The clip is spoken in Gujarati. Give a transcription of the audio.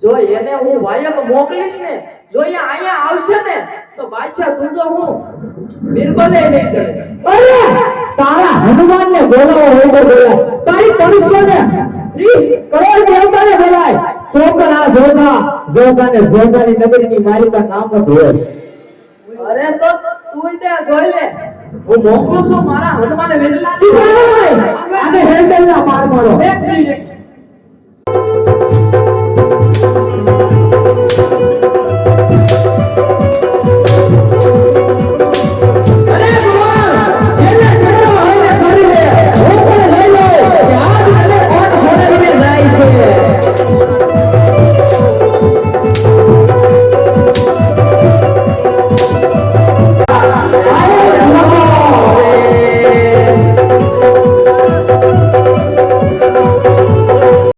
જો એને હું વાયક મોકલીશ ને, જો એ અહીંયા આવશે ને તો બાદશાહ તું તો હું બિરબલે નહીં કરે. અરે તારા હનુમાનને બોલાવો હોય તો બોલાય, તારી તરુષ્યને કરોડ દેવતાને બોલાય. સોગના જોગાને જોગાની નગરીની માલિકા નામ જ હોય. અરે તો તું ત્યાં જોઈ લે, હું મોકલું છું મારા હનુમાને વેરલા આને હેન્ડલ ના માર મારો. એક મિનિટ